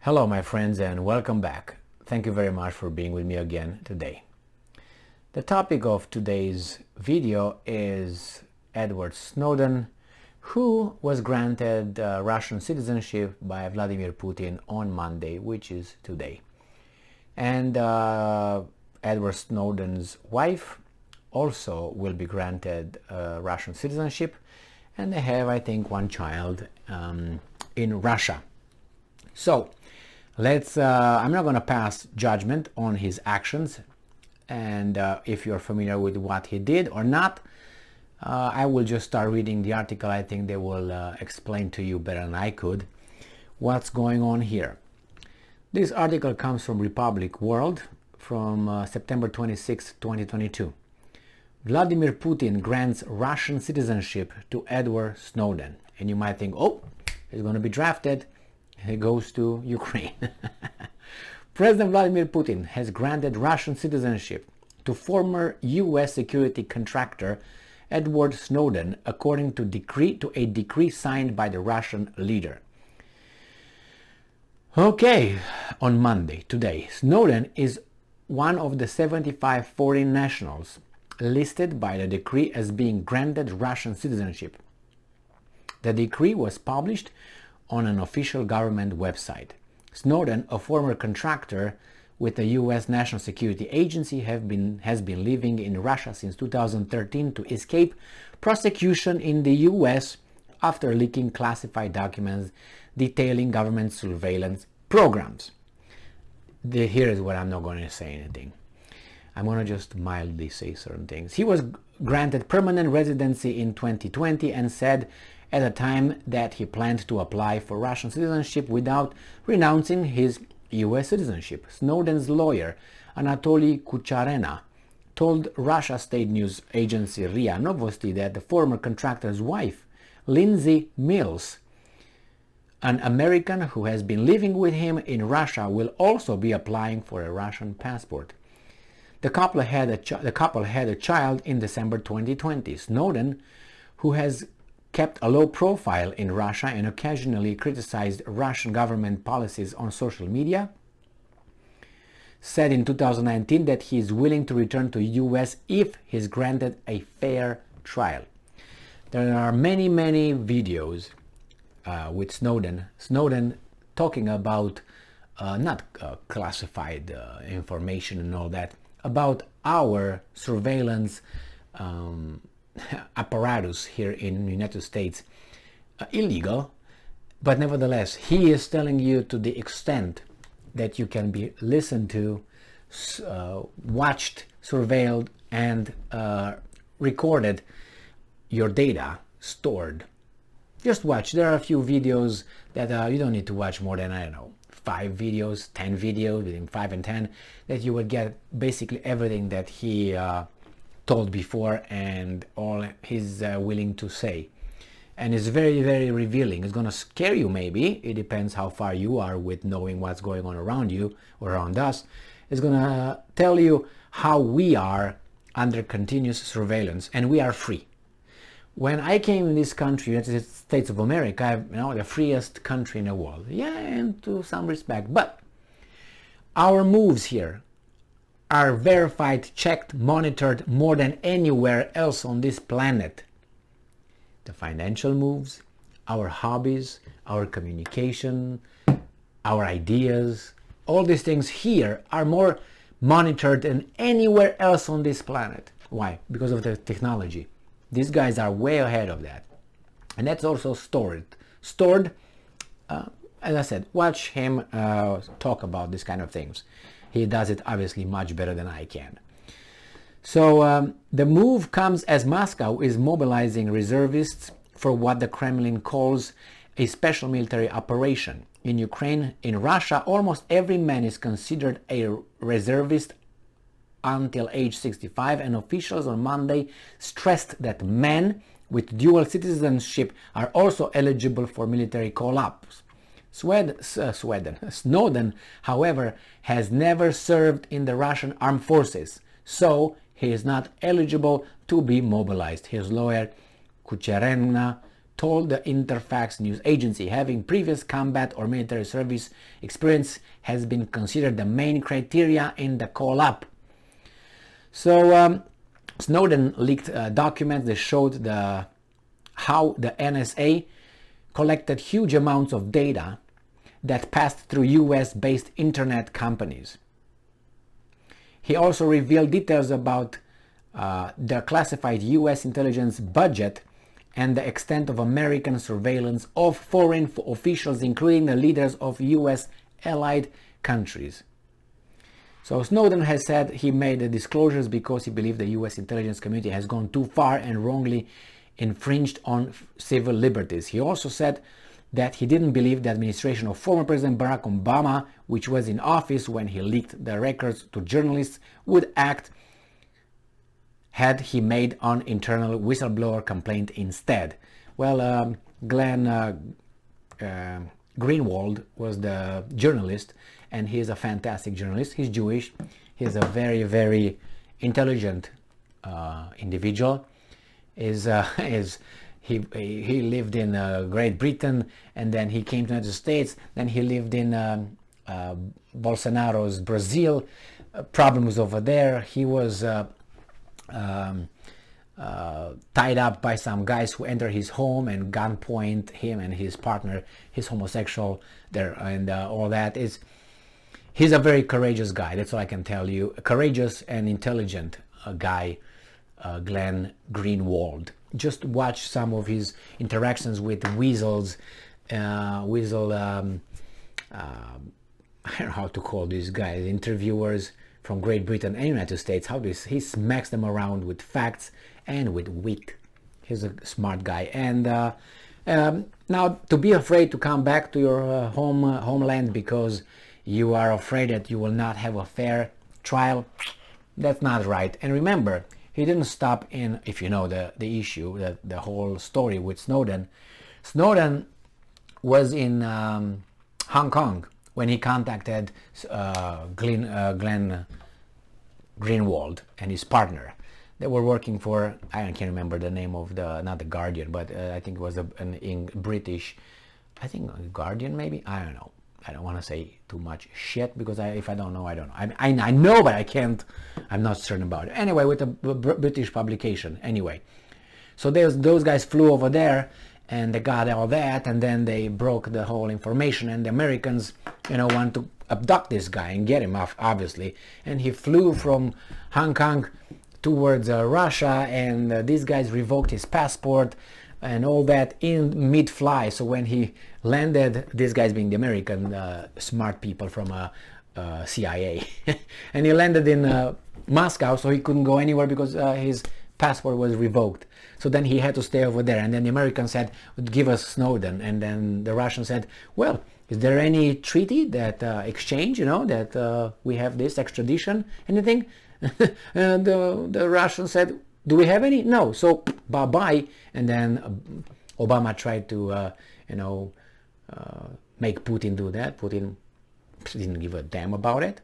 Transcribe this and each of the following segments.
Hello my friends and welcome back. Thank you very much for being with me again today. The topic of today's video is Edward Snowden, who was granted Russian citizenship by Vladimir Putin on Monday, which is today. And Edward Snowden's wife also will be granted Russian citizenship, and they have, I think, one child in Russia. So I'm not going to pass judgment on his actions, and if you're familiar with what he did or not, I will just start reading the article. I think they will explain to you better than I could what's going on here. This article comes from Republic World from September 26, 2022. Vladimir Putin grants Russian citizenship to Edward Snowden. And you might think, oh, he's going to be drafted. He goes to Ukraine. President Vladimir Putin has granted Russian citizenship to former U.S. security contractor Edward Snowden, according to a decree signed by the Russian leader. Okay, on Monday, today, Snowden is one of the 75 foreign nationals listed by the decree as being granted Russian citizenship. The decree was published on an official government website. Snowden, a former contractor with the U.S. National Security Agency, has been living in Russia since 2013 to escape prosecution in the U.S. after leaking classified documents detailing government surveillance programs. Here is what I'm not going to say anything. I'm going to just mildly say certain things. He was granted permanent residency in 2020 and said at a time that he planned to apply for Russian citizenship without renouncing his U.S. citizenship. Snowden's lawyer, Anatoly Kucharena, told Russia state news agency RIA Novosti that the former contractor's wife, Lindsay Mills, an American who has been living with him in Russia, will also be applying for a Russian passport. The couple had a child in December 2020. Snowden, who has kept a low profile in Russia and occasionally criticized Russian government policies on social media, said in 2019 that he is willing to return to the US if he is granted a fair trial. There are many videos with Snowden talking about not classified information and all that, about our surveillance apparatus here in the United States. Illegal, but nevertheless he is telling you to the extent that you can be listened to, watched, surveilled, and recorded, your data stored. Just watch. There are a few videos that you don't need to watch more than, I don't know, 5 videos, 10 videos, between 5 and 10, that you would get basically everything that he told before and all he's willing to say. And it's very revealing. It's going to scare you, maybe. It depends how far you are with knowing what's going on around you or around us. It's going to tell you how we are under continuous surveillance and we are free. When I came in this country, United States of America, the freest country in the world. Yeah, and to some respect. But our moves here are verified, checked, monitored more than anywhere else on this planet. The financial moves, our hobbies, our communication, our ideas, all these things here are more monitored than anywhere else on this planet. Why? Because of the technology. These guys are way ahead of that. And that's also stored. As I said, watch him talk about these kind of things. He does it obviously much better than I can. So the move comes as Moscow is mobilizing reservists for what the Kremlin calls a special military operation. In Ukraine, in Russia, almost every man is considered a reservist until age 65, and officials on Monday stressed that men with dual citizenship are also eligible for military call-ups. Snowden, however, has never served in the Russian armed forces, so he is not eligible to be mobilized. His lawyer Kucharena told the Interfax news agency. Having previous combat or military service experience has been considered the main criteria in the call-up. So Snowden leaked documents that showed how the NSA collected huge amounts of data that passed through US-based internet companies. He also revealed details about the classified US intelligence budget and the extent of American surveillance of foreign officials, including the leaders of US allied countries. So Snowden has said he made the disclosures because he believed the US intelligence community has gone too far and wrongly infringed on civil liberties. He also said that he didn't believe the administration of former President Barack Obama, which was in office when he leaked the records to journalists, would act had he made an internal whistleblower complaint instead. Well, Glenn Greenwald was the journalist, and he is a fantastic journalist. He's Jewish. He's a very, very intelligent individual. He lived in Great Britain, and then he came to the United States. Then he lived in Bolsonaro's Brazil. Problems over there. He was tied up by some guys who entered his home and gunpoint him and his partner. He's homosexual there, and all that is. He's a very courageous guy. That's all I can tell you. A courageous and intelligent guy, Glenn Greenwald. Just watch some of his interactions with weasels. I don't know how to call these guys, interviewers from Great Britain and United States. He smacks them around with facts and with wit. He's a smart guy. And now, to be afraid to come back to your homeland because you are afraid that you will not have a fair trial, that's not right. And remember, he didn't stop in, if you know the issue, the whole story with Snowden. Snowden was in Hong Kong when he contacted Glenn Greenwald and his partner. They were working for, I can't remember the name of not the Guardian, but I think it was in British, I think Guardian maybe, I don't know. I don't want to say too much shit because if I don't know, I don't know. I know, but I can't. I'm not certain about it. Anyway, with a British publication. Anyway, so those guys flew over there and they got all that, and then they broke the whole information. And the Americans, want to abduct this guy and get him off, obviously. And he flew from Hong Kong towards Russia, and these guys revoked his passport and all that in mid-fly. So when he landed, these guys being the American smart people from CIA, and he landed in Moscow, so he couldn't go anywhere because his passport was revoked. So then he had to stay over there, and then the Americans said, give us Snowden, and then the Russians said, well, is there any treaty that exchange, that we have this extradition, anything? And the Russians said, do we have any? No. So bye-bye. And then Obama tried to, make Putin do that. Putin didn't give a damn about it.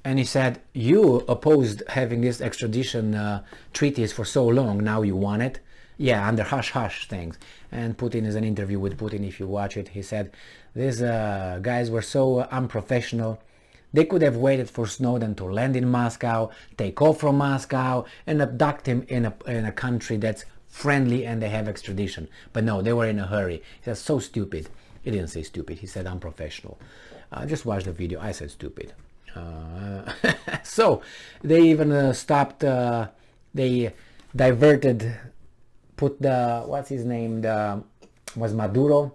And he said, you opposed having this extradition treaties for so long. Now you want it? Yeah, under hush-hush things. And Putin is an interview with Putin. If you watch it, he said, these guys were so unprofessional. They could have waited for Snowden to land in Moscow, take off from Moscow, and abduct him in a country that's friendly and they have extradition. But no, they were in a hurry. He said, so stupid. He didn't say stupid. He said unprofessional. Just watch the video. I said stupid. So they even stopped. They diverted. Put what's his name? Was Maduro?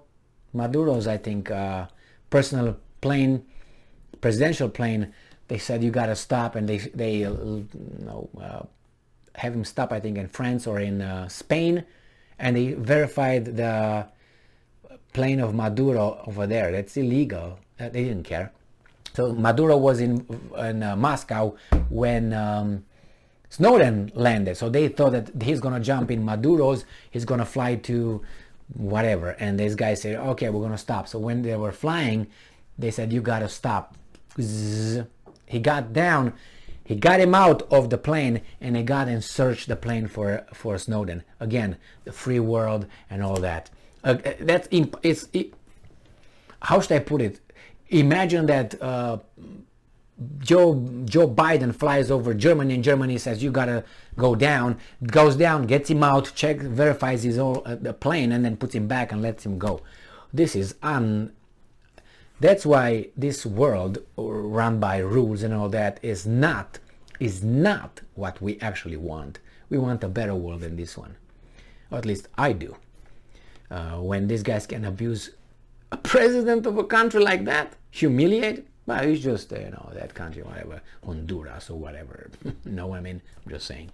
Maduro's, I think, personal plane. Presidential plane. They said you gotta stop, and they have him stop, I think, in France or in Spain, and they verified the plane of Maduro over there. That's illegal. They didn't care. So Maduro was in Moscow when Snowden landed. So they thought that he's gonna jump in Maduro's. He's gonna fly to whatever, and these guys said, okay, we're gonna stop. So when they were flying, they said you gotta stop. He got down, He got him out of the plane, and he got and searched the plane for Snowden. Again, the free world and all that. How should I put it? Imagine that Joe Biden flies over Germany, and Germany says you gotta go down. Goes down, gets him out, checks, verifies his whole the plane, and then puts him back and lets him go. This is That's why this world run by rules and all that is not what we actually want. We want a better world than this one, or at least I do. When these guys can abuse a president of a country like that, humiliate. Well, it's just, that country, whatever, Honduras or whatever. Know what I mean? I'm just saying.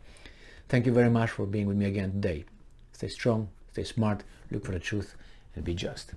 Thank you very much for being with me again today. Stay strong, stay smart, look for the truth, and be just.